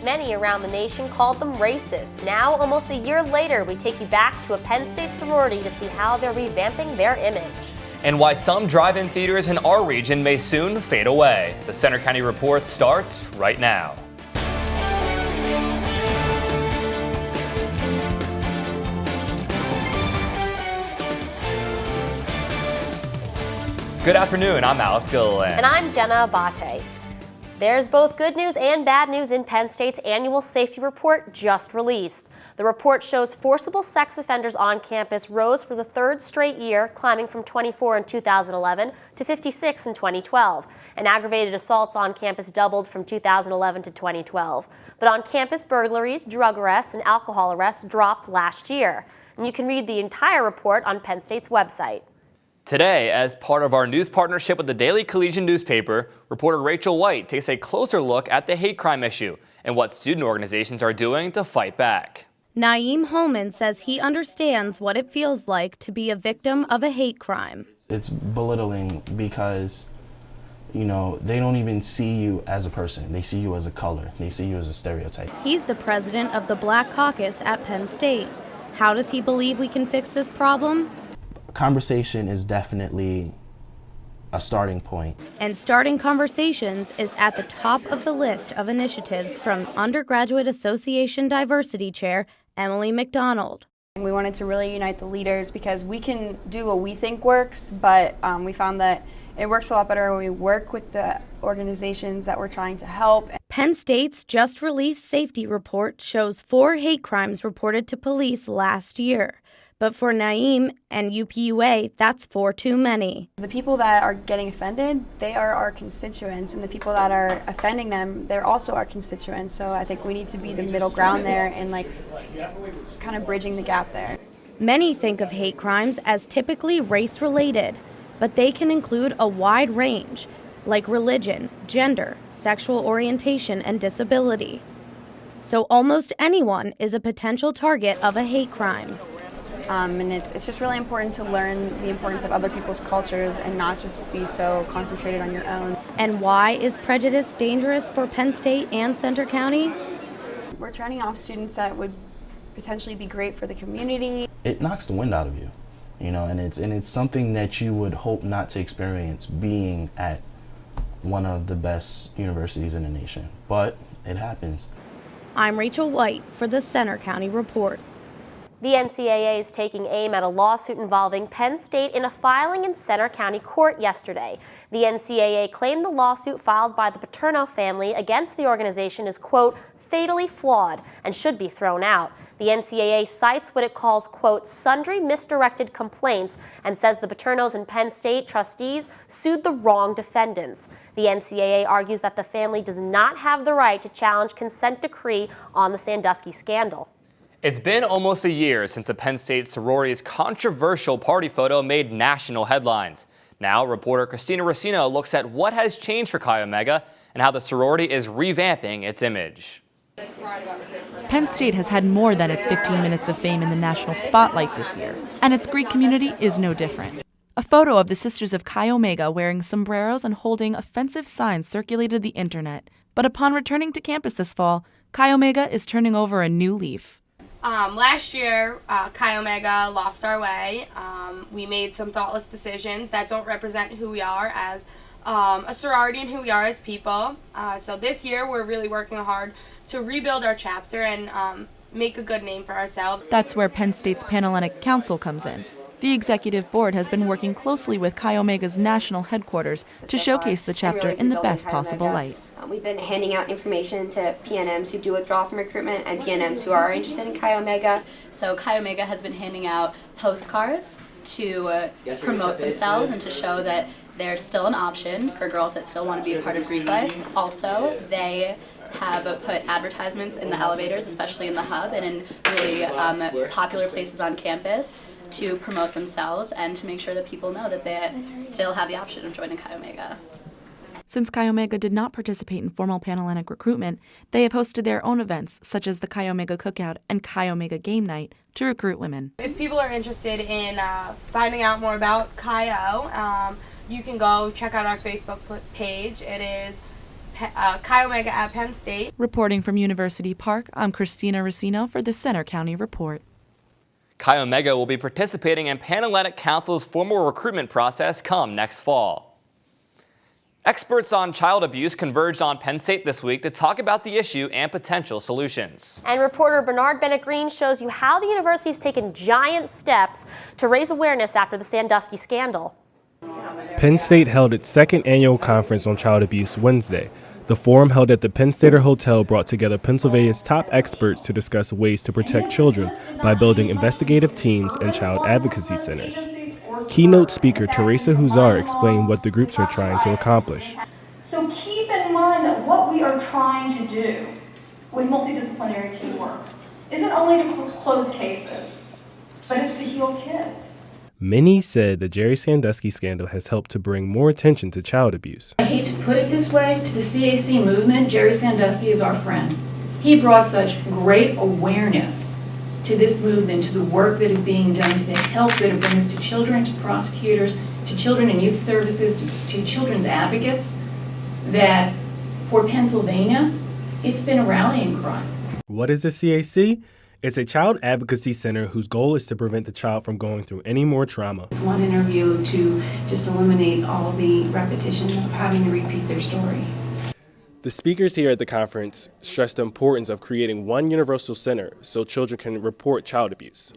many around the nation called them racist. Now, almost a year later, we take you back to a Penn State sorority to see how they're revamping their image. And why some drive-in theaters in our region may soon fade away. The Center County Report starts right now. Good afternoon, I'm Alex Gilliland. And I'm Jenna Abate. There's both good news and bad news in Penn State's annual safety report just released. The report shows forcible sex offenders on campus rose for the third straight year, climbing from 24 in 2011 to 56 in 2012. And aggravated assaults on campus doubled from 2011 to 2012. But on-campus burglaries, drug arrests, and alcohol arrests dropped last year. And you can read the entire report on Penn State's website. Today, as part of our news partnership with the Daily Collegian newspaper, reporter Rachel White takes a closer look at the hate crime issue and what student organizations are doing to fight back. Naeem Holman says he understands what it feels like to be a victim of a hate crime. It's belittling because, they don't even see you as a person. They see you as a color. They see you as a stereotype. He's the president of the Black Caucus at Penn State. How does he believe we can fix this problem? Conversation is definitely a starting point. And starting conversations is at the top of the list of initiatives from Undergraduate Association Diversity Chair Emily McDonald. We wanted to really unite the leaders because we can do what we think works, but we found that it works a lot better when we work with the organizations that we're trying to help. Penn State's just released safety report shows 4 hate crimes reported to police last year. But for Naeem and UPUA, that's 4 too many. The people that are getting offended, they are our constituents, and the people that are offending them, they're also our constituents. So I think we need to be the middle ground there and kind of bridging the gap there. Many think of hate crimes as typically race-related, but they can include a wide range, like religion, gender, sexual orientation, and disability. So almost anyone is a potential target of a hate crime. And it's just really important to learn the importance of other people's cultures and not just be so concentrated on your own. And why is prejudice dangerous for Penn State and Center County? We're turning off students that would potentially be great for the community. It knocks the wind out of you, and it's something that you would hope not to experience being at one of the best universities in the nation. But it happens. I'm Rachel White for the Center County Report. The NCAA is taking aim at a lawsuit involving Penn State in a filing in Center County Court yesterday. The NCAA claimed the lawsuit filed by the Paterno family against the organization is, quote, fatally flawed and should be thrown out. The NCAA cites what it calls, quote, sundry misdirected complaints and says the Paternos and Penn State trustees sued the wrong defendants. The NCAA argues that the family does not have the right to challenge consent decree on the Sandusky scandal. It's been almost a year since the Penn State sorority's controversial party photo made national headlines. Now, reporter Christina Racino looks at what has changed for Chi Omega and how the sorority is revamping its image. Penn State has had more than its 15 minutes of fame in the national spotlight this year, and its Greek community is no different. A photo of the Sisters of Chi Omega wearing sombreros and holding offensive signs circulated the internet. But upon returning to campus this fall, Chi Omega is turning over a new leaf. Last year, Chi Omega lost our way. We made some thoughtless decisions that don't represent who we are as a sorority and who we are as people. So this year, we're really working hard to rebuild our chapter and make a good name for ourselves. That's where Penn State's Panhellenic Council comes in. The executive board has been working closely with Chi Omega's national headquarters to showcase the chapter in the best possible light. We've been handing out information to PNMs who do withdraw from recruitment and PNMs who are interested in Chi Omega. So Chi Omega has been handing out postcards to promote themselves and to show that they're still an option for girls that still want to be a part of Greek life. Also, they have put advertisements in the elevators, especially in the hub and in really popular places on campus, to promote themselves and to make sure that people know that they still have the option of joining Chi Omega. Since Chi Omega did not participate in formal Panhellenic recruitment, they have hosted their own events, such as the Chi Omega Cookout and Chi Omega Game Night, to recruit women. If people are interested in finding out more about Chi O, you can go check out our Facebook page. It is Chi Omega at Penn State. Reporting from University Park, I'm Christina Racino for the Center County Report. Chi Omega will be participating in Pan-Atlantic Council's formal recruitment process come next fall. Experts on child abuse converged on Penn State this week to talk about the issue and potential solutions. And reporter Bernard Bennett-Green shows you how the university has taken giant steps to raise awareness after the Sandusky scandal. Penn State held its second annual conference on child abuse Wednesday. The forum held at the Penn Stater Hotel brought together Pennsylvania's top experts to discuss ways to protect children by building investigative teams and child advocacy centers. Keynote speaker Teresa Huzar explained what the groups are trying to accomplish. So keep in mind that what we are trying to do with multidisciplinary teamwork isn't only to close cases, but it's to heal kids. Many said the Jerry Sandusky scandal has helped to bring more attention to child abuse. I hate to put it this way, to the CAC movement, Jerry Sandusky is our friend. He brought such great awareness to this movement, to the work that is being done, to the help that it brings to children, to prosecutors, to children and youth services, to children's advocates, that for Pennsylvania, it's been a rallying cry. What is the CAC? It's a child advocacy center whose goal is to prevent the child from going through any more trauma. It's one interview to just eliminate all of the repetition of having to repeat their story. The speakers here at the conference stressed the importance of creating one universal center so children can report child abuse.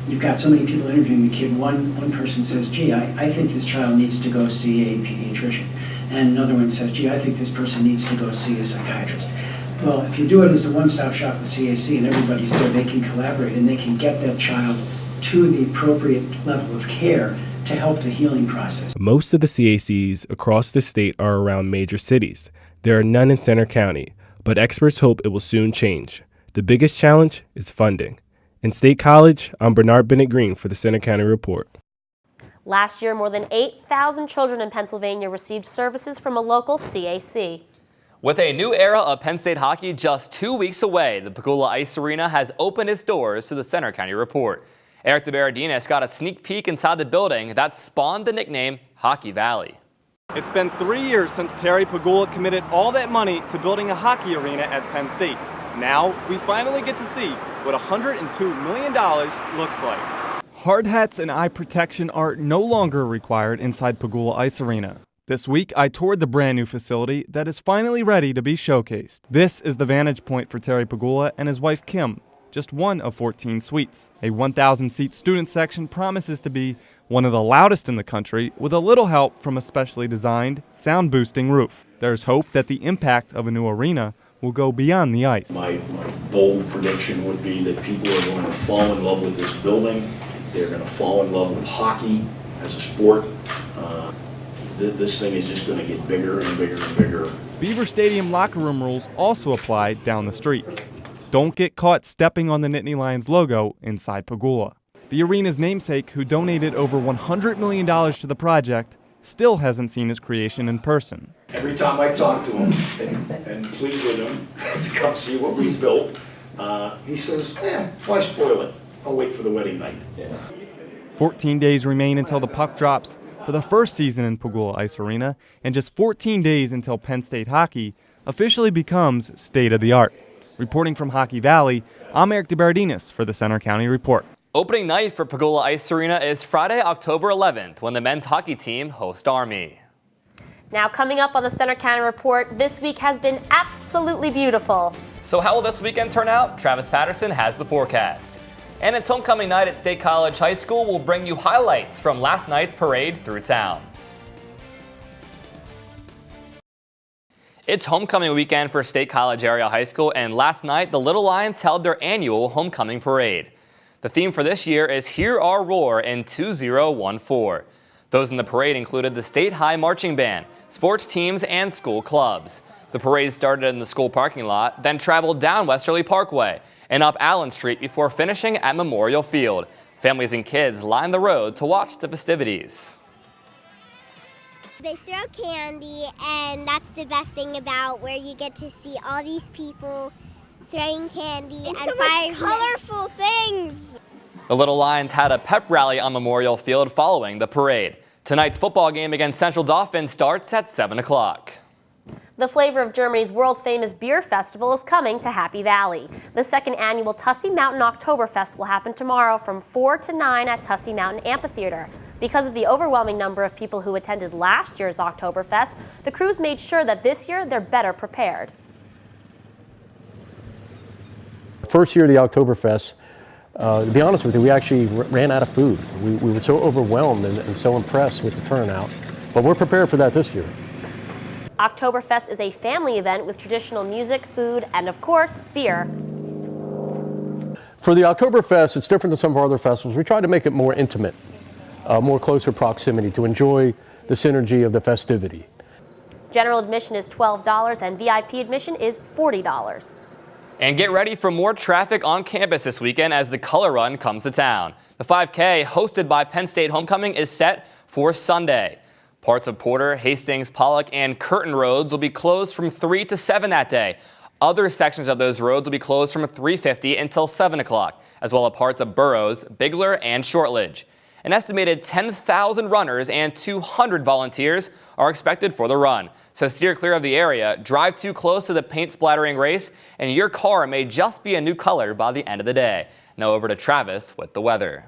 You've got so many people interviewing the kid. One person says, gee, I think this child needs to go see a pediatrician. And another one says, gee, I think this person needs to go see a psychiatrist. Well, if you do it as a one-stop shop with CAC and everybody's there, they can collaborate and they can get that child to the appropriate level of care to help the healing process. Most of the CACs across the state are around major cities. There are none in Center County, but experts hope it will soon change. The biggest challenge is funding. In State College, I'm Bernard Bennett-Green for the Center County Report. Last year, more than 8,000 children in Pennsylvania received services from a local CAC. With a new era of Penn State hockey just 2 weeks away, the Pagula Ice Arena has opened its doors to the Center County Report. Eric DeBerardinis got a sneak peek inside the building that spawned the nickname Hockey Valley. It's been 3 years since Terry Pagula committed all that money to building a hockey arena at Penn State. Now, we finally get to see what $102 million looks like. Hard hats and eye protection are no longer required inside Pagula Ice Arena. This week, I toured the brand new facility that is finally ready to be showcased. This is the vantage point for Terry Pagula and his wife Kim, just one of 14 suites. A 1,000-seat student section promises to be one of the loudest in the country with a little help from a specially designed, sound-boosting roof. There's hope that the impact of a new arena will go beyond the ice. My bold prediction would be that people are going to fall in love with this building. They're going to fall in love with hockey as a sport. This thing is just going to get bigger and bigger and bigger. Beaver Stadium locker room rules also apply down the street. Don't get caught stepping on the Nittany Lions logo inside Pagula. The arena's namesake, who donated over $100 million to the project, still hasn't seen his creation in person. Every time I talk to him and plead with him to come see what we built, he says, why spoil it? I'll wait for the wedding night. 14 days remain until the puck drops for the first season in Pagula Ice Arena, and just 14 days until Penn State hockey officially becomes state-of-the-art. Reporting from Hockey Valley, I'm Eric DeBerardinis for the Center County Report. Opening night for Pagula Ice Arena is Friday, October 11th, when the men's hockey team host Army. Now coming up on the Center County Report, this week has been absolutely beautiful. So how will this weekend turn out? Travis Patterson has the forecast. And it's homecoming night at State College High School. We'll bring you highlights from last night's parade through town. It's homecoming weekend for State College Area High School, and last night the Little Lions held their annual homecoming parade. The theme for this year is Hear Our Roar in 2014. Those in the parade included the State High Marching Band, sports teams, and school clubs. The parade started in the school parking lot, then traveled down Westerly Parkway and up Allen Street before finishing at Memorial Field. Families and kids lined the road to watch the festivities. They throw candy, and that's the best thing about where you get to see all these people throwing candy and so much colorful things. The Little Lions had a pep rally on Memorial Field following the parade. Tonight's football game against Central Dauphin starts at 7 o'clock. The flavor of Germany's world-famous beer festival is coming to Happy Valley. The second annual Tussey Mountain Oktoberfest will happen tomorrow from 4 to 9 at Tussey Mountain Amphitheater. Because of the overwhelming number of people who attended last year's Oktoberfest, the crews made sure that this year they're better prepared. First year of the Oktoberfest, to be honest with you, we actually ran out of food. We were so overwhelmed and so impressed with the turnout, but we're prepared for that this year. Oktoberfest is a family event with traditional music, food, and of course, beer. For the Oktoberfest, it's different than some of our other festivals. We try to make it more intimate, more closer proximity to enjoy the synergy of the festivity. General admission is $12 and VIP admission is $40. And get ready for more traffic on campus this weekend as the Color Run comes to town. The 5K, hosted by Penn State Homecoming, is set for Sunday. Parts of Porter, Hastings, Pollock, and Curtin roads will be closed from 3 to 7 that day. Other sections of those roads will be closed from 3:50 until 7 o'clock, as well as parts of Burroughs, Bigler, and Shortledge. An estimated 10,000 runners and 200 volunteers are expected for the run. So steer clear of the area, drive too close to the paint splattering race, and your car may just be a new color by the end of the day. Now over to Travis with the weather.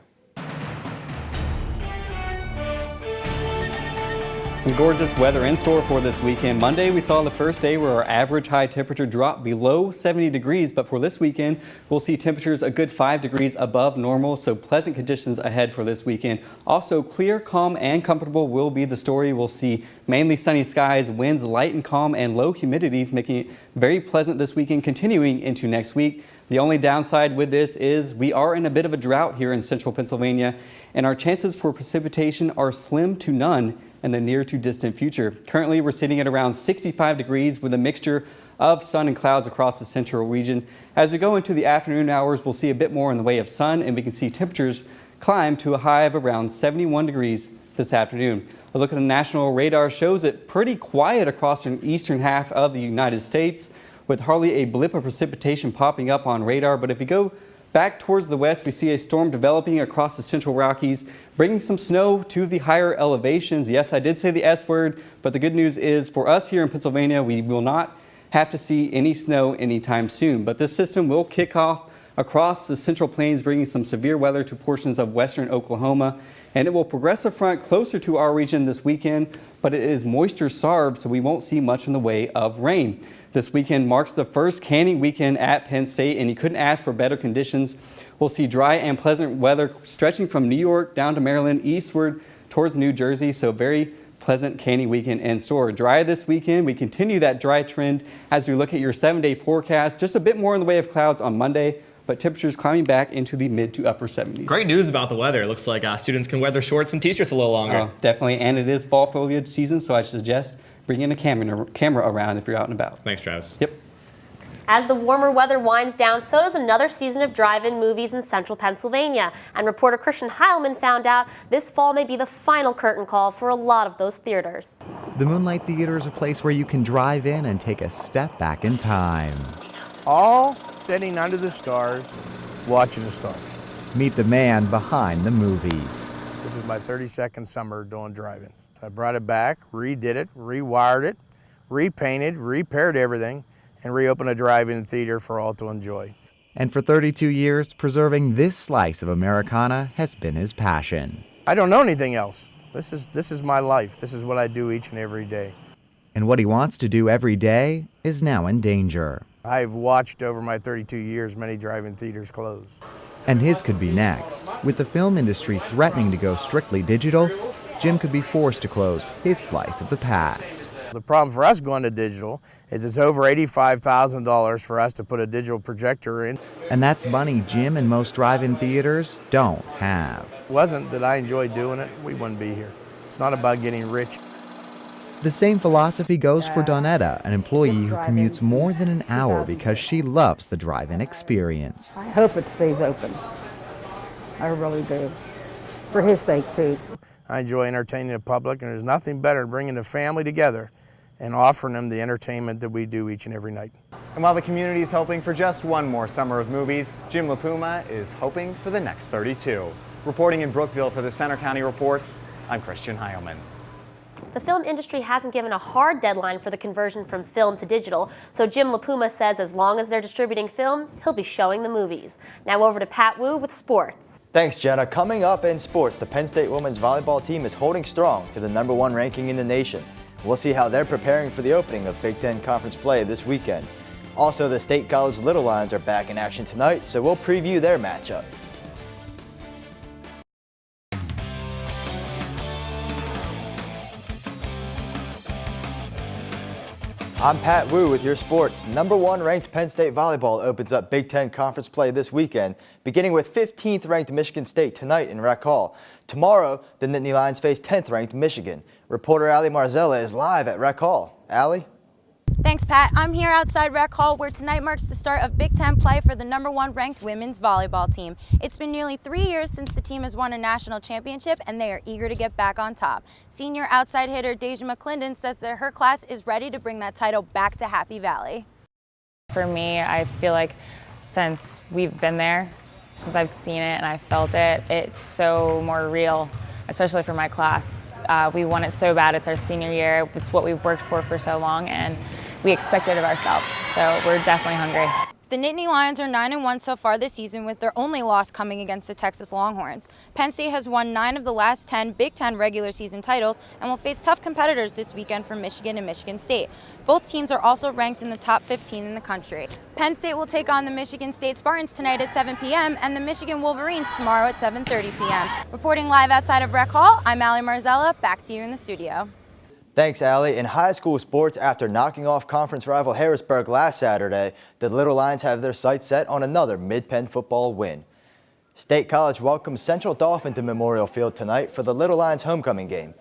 Some gorgeous weather in store for this weekend. Monday, we saw the first day where our average high temperature dropped below 70 degrees, but for this weekend, we'll see temperatures a good 5 degrees above normal, so pleasant conditions ahead for this weekend. Also, clear, calm, and comfortable will be the story. We'll see mainly sunny skies, winds light and calm, and low humidities, making it very pleasant this weekend, continuing into next week. The only downside with this is we are in a bit of a drought here in central Pennsylvania, and our chances for precipitation are slim to none in the near to distant future. Currently, we're sitting at around 65 degrees with a mixture of sun and clouds across the central region. As we go into the afternoon hours, we'll see a bit more in the way of sun, and we can see temperatures climb to a high of around 71 degrees this afternoon. A look at the national radar shows it pretty quiet across the eastern half of the United States, with hardly a blip of precipitation popping up on radar. But if you go back towards the west, we see a storm developing across the central Rockies, bringing some snow to the higher elevations. Yes, I did say the S word, but the good news is for us here in Pennsylvania, we will not have to see any snow anytime soon. But this system will kick off across the central plains, bringing some severe weather to portions of western Oklahoma. And it will progress a front closer to our region this weekend, but it is moisture starved, so we won't see much in the way of rain. This weekend marks the first canning weekend at Penn State, and you couldn't ask for better conditions. We'll see dry and pleasant weather stretching from New York down to Maryland, eastward towards New Jersey, so very pleasant canning weekend in store. Dry this weekend. We continue that dry trend as we look at your 7-day forecast. Just a bit more in the way of clouds on Monday, but temperatures climbing back into the mid to upper 70s. Great news about the weather. It looks like students can wear their shorts and t-shirts a little longer. Oh, definitely, and it is fall foliage season, so I suggest bringing a camera around if you're out and about. Thanks, Travis. Yep. As the warmer weather winds down, so does another season of drive-in movies in central Pennsylvania. And reporter Christian Heilman found out this fall may be the final curtain call for a lot of those theaters. The Moonlight Theater is a place where you can drive in and take a step back in time. All sitting under the stars, watching the stars. Meet the man behind the movies. This is my 32nd summer doing drive-ins. I brought it back, redid it, rewired it, repainted, repaired everything, and reopened a drive-in theater for all to enjoy. And for 32 years, preserving this slice of Americana has been his passion. I don't know anything else. This is my life. This is what I do each and every day. And what he wants to do every day is now in danger. I've watched over my 32 years many drive-in theaters close. And his could be next. With the film industry threatening to go strictly digital, Jim could be forced to close his slice of the past. The problem for us going to digital is it's over $85,000 for us to put a digital projector in. And that's money Jim and most drive-in theaters don't have. If it wasn't that I enjoyed doing it, we wouldn't be here. It's not about getting rich. The same philosophy goes for Donetta, an employee who commutes more than an hour because she loves the drive-in experience. I hope it stays open. I really do. For his sake, too. I enjoy entertaining the public, and there's nothing better than bringing the family together and offering them the entertainment that we do each and every night. And while the community is hoping for just one more summer of movies, Jim LaPuma is hoping for the next 32. Reporting in Brookville for the Center County Report, I'm Christian Heilman. The film industry hasn't given a hard deadline for the conversion from film to digital, so Jim LaPuma says as long as they're distributing film, he'll be showing the movies. Now over to Pat Wu with sports. Thanks, Jenna. Coming up in sports, the Penn State women's volleyball team is holding strong to the #1 ranking in the nation. We'll see how they're preparing for the opening of Big Ten Conference play this weekend. Also, the State College Little Lions are back in action tonight, so we'll preview their matchup. I'm Pat Wu with your sports. #1 ranked Penn State volleyball opens up Big Ten Conference play this weekend, beginning with 15th ranked Michigan State tonight in Rec Hall. Tomorrow, the Nittany Lions face 10th ranked Michigan. Reporter Ali Marzella is live at Rec Hall. Ali? Thanks, Pat. I'm here outside Rec Hall, where tonight marks the start of Big Ten play for the #1 ranked women's volleyball team. It's been nearly 3 years since the team has won a national championship, and they are eager to get back on top. Senior outside hitter Deja McClendon says that her class is ready to bring that title back to Happy Valley. For me, I feel like since we've been there, since I've seen it and I felt it, it's so more real, especially for my class. We won it so bad. It's our senior year. It's what we've worked for so long, and we expect it of ourselves. So we're definitely hungry. The Nittany Lions are 9-1 so far this season, with their only loss coming against the Texas Longhorns. Penn State has won 9 of the last 10 Big Ten regular season titles and will face tough competitors this weekend from Michigan and Michigan State. Both teams are also ranked in the top 15 in the country. Penn State will take on the Michigan State Spartans tonight at 7 p.m. and the Michigan Wolverines tomorrow at 7:30 p.m. Reporting live outside of Rec Hall, I'm Ali Marzella. Back to you in the studio. Thanks, Ali. In high school sports, after knocking off conference rival Harrisburg last Saturday, the Little Lions have their sights set on another Mid-Penn football win. State College welcomes Central Dauphin to Memorial Field tonight for the Little Lions homecoming game.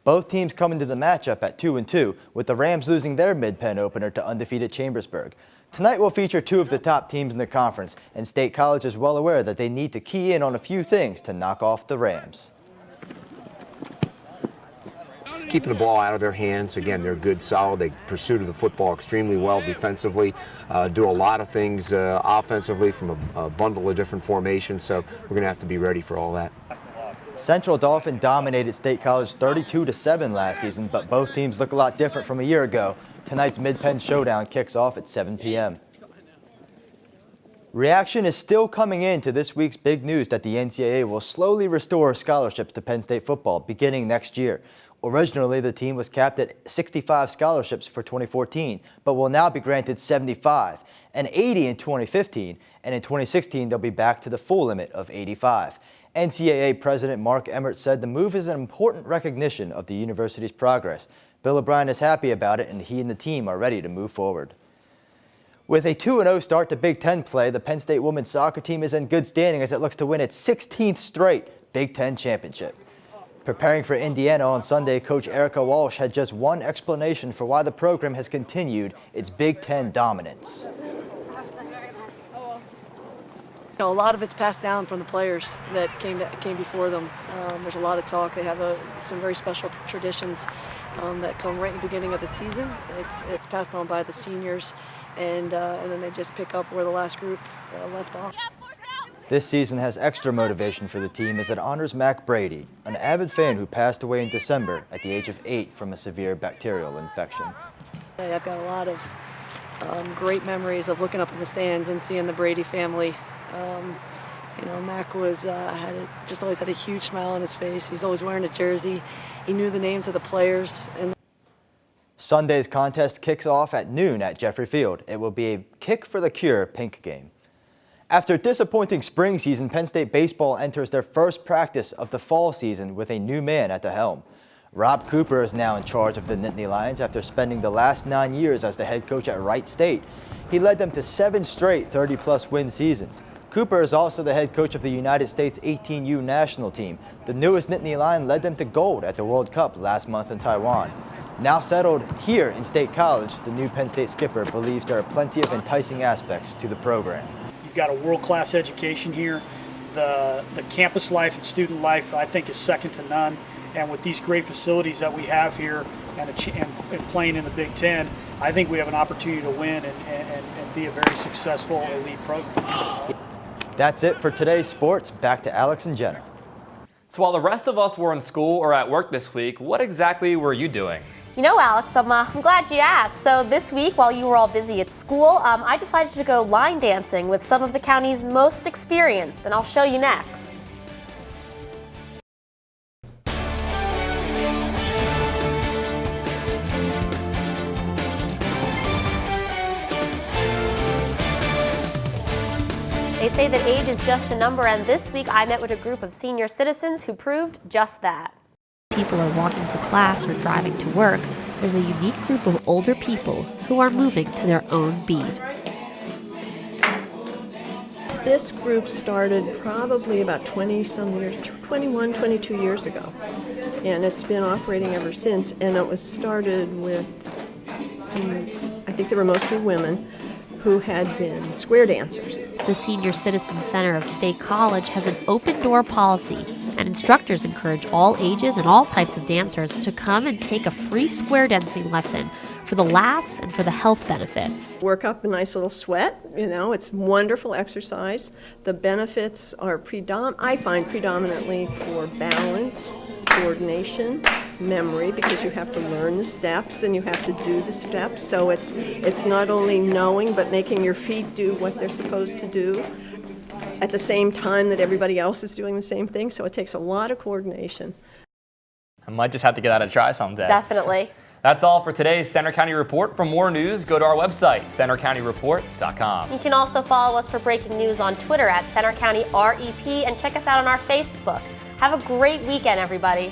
Both teams come into the matchup at 2-2, with the Rams losing their Mid-Penn opener to undefeated Chambersburg. Tonight will feature 2 of the top teams in the conference, and State College is well aware that they need to key in on a few things to knock off the Rams. Keeping the ball out of their hands. Again, they're good, solid. They pursue the football extremely well defensively, do a lot of things offensively from a bundle of different formations, so we're going to have to be ready for all that. Central Dauphin dominated State College 32-7 last season, but both teams look a lot different from a year ago. Tonight's Mid-Penn showdown kicks off at 7 p.m. Reaction is still coming in to this week's big news that the NCAA will slowly restore scholarships to Penn State football beginning next year. Originally, the team was capped at 65 scholarships for 2014, but will now be granted 75 and 80 in 2015, and in 2016 they'll be back to the full limit of 85. NCAA President Mark Emmert said the move is an important recognition of the university's progress. Bill O'Brien is happy about it, and he and the team are ready to move forward. With a 2-0 start to Big Ten play, the Penn State women's soccer team is in good standing as it looks to win its 16th straight Big Ten championship. Preparing for Indiana on Sunday, Coach Erica Walsh had just one explanation for why the program has continued its Big Ten dominance. A lot of it's passed down from the players that came before them. There's a lot of talk. They have some very special traditions that come right in the beginning of the season. It's passed on by the seniors, and then they just pick up where the last group left off. This season has extra motivation for the team as it honors Mac Brady, an avid fan who passed away in December at the age of 8 from a severe bacterial infection. I've got a lot of great memories of looking up in the stands and seeing the Brady family. Mac was just always had a huge smile on his face. He's always wearing a jersey. He knew the names of the players. Sunday's contest kicks off at noon at Jeffrey Field. It will be a Kick for the Cure pink game. After a disappointing spring season, Penn State baseball enters their first practice of the fall season with a new man at the helm. Rob Cooper is now in charge of the Nittany Lions after spending the last 9 years as the head coach at Wright State. He led them to 7 straight 30-plus win seasons. Cooper is also the head coach of the United States 18U national team. The newest Nittany Lion led them to gold at the World Cup last month in Taiwan. Now settled here in State College, the new Penn State skipper believes there are plenty of enticing aspects to the program. You've got a world-class education here. The campus life and student life, I think, is second to none. And with these great facilities that we have here and playing in the Big Ten, I think we have an opportunity to win and be a very successful elite program. That's it for today's sports. Back to Alex and Jenna. So while the rest of us were in school or at work this week, what exactly were you doing? You know, Alex, I'm glad you asked. So this week, while you were all busy at school, I decided to go line dancing with some of the county's most experienced, and I'll show you next. They say that age is just a number, and this week I met with a group of senior citizens who proved just that. People are walking to class or driving to work. There's a unique group of older people who are moving to their own beat. This group started probably about 20-some years, 21, 22 years ago, and it's been operating ever since, and it was started with some, I think they were mostly women, who had been square dancers. The Senior Citizen Center of State College has an open-door policy, and instructors encourage all ages and all types of dancers to come and take a free square dancing lesson for the laughs and for the health benefits. Work up a nice little sweat, it's wonderful exercise. The benefits are I find predominantly for balance, coordination, memory, because you have to learn the steps and you have to do the steps. So it's not only knowing, but making your feet do what they're supposed to do at the same time that everybody else is doing the same thing. So it takes a lot of coordination. I might just have to give that a try someday. Definitely. That's all for today's Center County Report. For more news, go to our website, centercountyreport.com. You can also follow us for breaking news on Twitter at Center County REP and check us out on our Facebook. Have a great weekend, everybody.